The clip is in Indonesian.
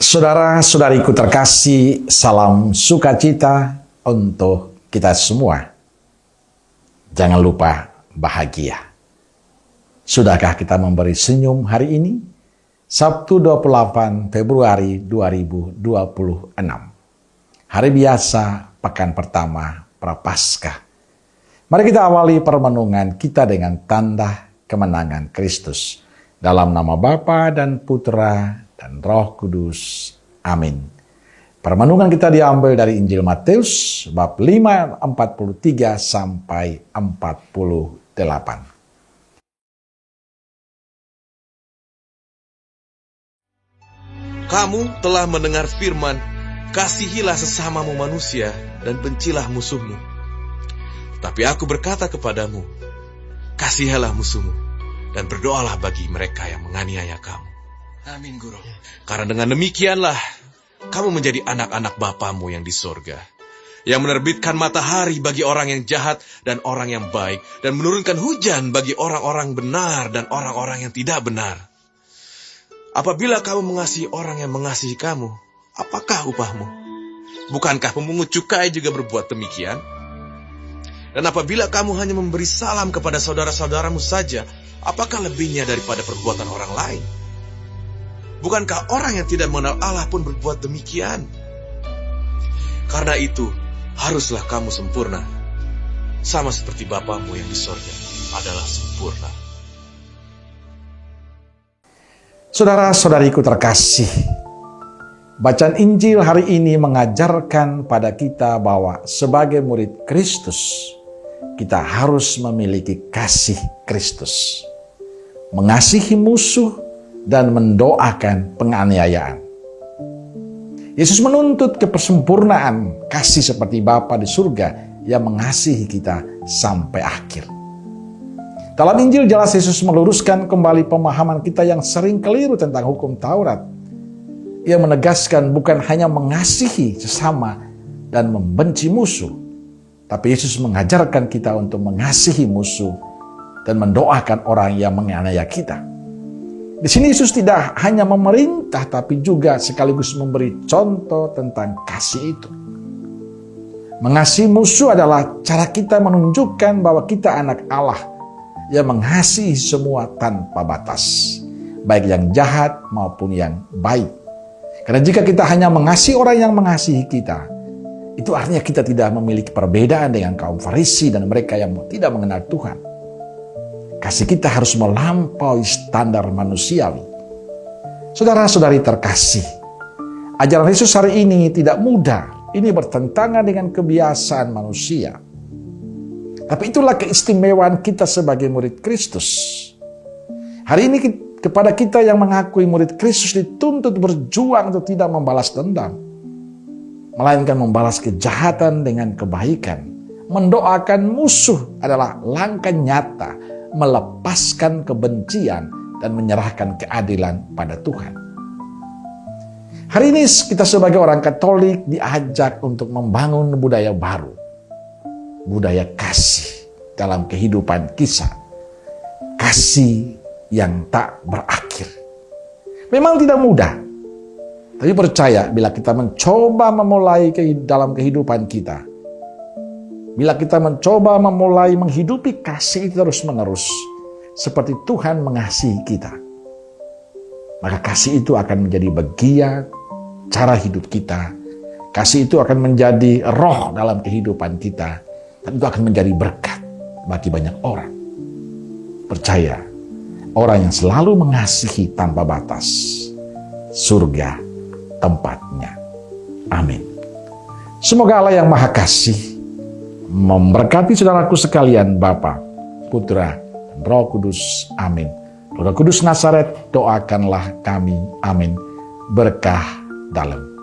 Saudara-saudariku terkasih, salam sukacita untuk kita semua. Jangan lupa bahagia. Sudahkah kita memberi senyum hari ini? Sabtu 28 Februari 2026. Hari biasa, pekan pertama Prapaskah. Mari kita awali permenungan kita dengan tanda kemenangan Kristus. Dalam nama Bapa dan Putra dan Roh Kudus. Amin. Permenungan kita diambil dari Injil Matius bab 5 43 sampai 48. Kamu telah mendengar firman, kasihilah sesamamu manusia dan bencilah musuhmu. Tapi aku berkata kepadamu, kasihilah musuhmu dan berdoalah bagi mereka yang menganiaya kamu. Amin, Guru. Karena dengan demikianlah kamu menjadi anak-anak Bapamu yang di sorga, yang menerbitkan matahari bagi orang yang jahat dan orang yang baik, dan menurunkan hujan bagi orang-orang benar dan orang-orang yang tidak benar. Apabila kamu mengasihi orang yang mengasihi kamu, apakah upahmu? Bukankah pemungut cukai juga berbuat demikian? Dan apabila kamu hanya memberi salam kepada saudara-saudaramu saja, apakah lebihnya daripada perbuatan orang lain? Bukankah orang yang tidak mengenal Allah pun berbuat demikian? Karena itu, haruslah kamu sempurna, sama seperti Bapamu yang di sorga adalah sempurna. Saudara-saudariku terkasih, bacaan Injil hari ini mengajarkan pada kita bahwa sebagai murid Kristus, kita harus memiliki kasih Kristus, mengasihi musuh, dan mendoakan penganiayaan. Yesus menuntut kesempurnaan kasih seperti Bapa di surga yang mengasihi kita sampai akhir. Dalam Injil jelas Yesus meluruskan kembali pemahaman kita yang sering keliru tentang hukum Taurat. Ia menegaskan bukan hanya mengasihi sesama dan membenci musuh, tapi Yesus mengajarkan kita untuk mengasihi musuh dan mendoakan orang yang menganiaya kita. Di sini Yesus tidak hanya memerintah, tapi juga sekaligus memberi contoh tentang kasih itu. Mengasihi musuh adalah cara kita menunjukkan bahwa kita anak Allah yang mengasihi semua tanpa batas, baik yang jahat maupun yang baik. Karena jika kita hanya mengasihi orang yang mengasihi kita, itu artinya kita tidak memiliki perbedaan dengan kaum Farisi dan mereka yang tidak mengenal Tuhan. Kasih kita harus melampaui standar manusiawi. Saudara-saudari terkasih, ajaran Yesus hari ini tidak mudah. Ini bertentangan dengan kebiasaan manusia. Tapi itulah keistimewaan kita sebagai murid Kristus. Hari ini kepada kita yang mengakui murid Kristus dituntut berjuang untuk tidak membalas dendam, melainkan membalas kejahatan dengan kebaikan. Mendoakan musuh adalah langkah nyata melepaskan kebencian dan menyerahkan keadilan pada Tuhan. Hari ini kita sebagai orang Katolik diajak untuk membangun budaya baru, budaya kasih dalam kehidupan kisah, kasih yang tak berakhir. Memang tidak mudah, tapi percaya bila kita mencoba memulai dalam kehidupan kita, bila kita mencoba memulai menghidupi kasih itu terus-menerus, seperti Tuhan mengasihi kita, maka kasih itu akan menjadi bagian cara hidup kita. Kasih itu akan menjadi roh dalam kehidupan kita, dan itu akan menjadi berkat bagi banyak orang. Percaya, orang yang selalu mengasihi tanpa batas, surga tempatnya. Amin. Semoga Allah yang Maha Kasih memberkati saudaraku sekalian, Bapa, Putra, dan Roh Kudus. Amin. Roh Kudus Nazaret, doakanlah kami. Amin. Berkah dalam.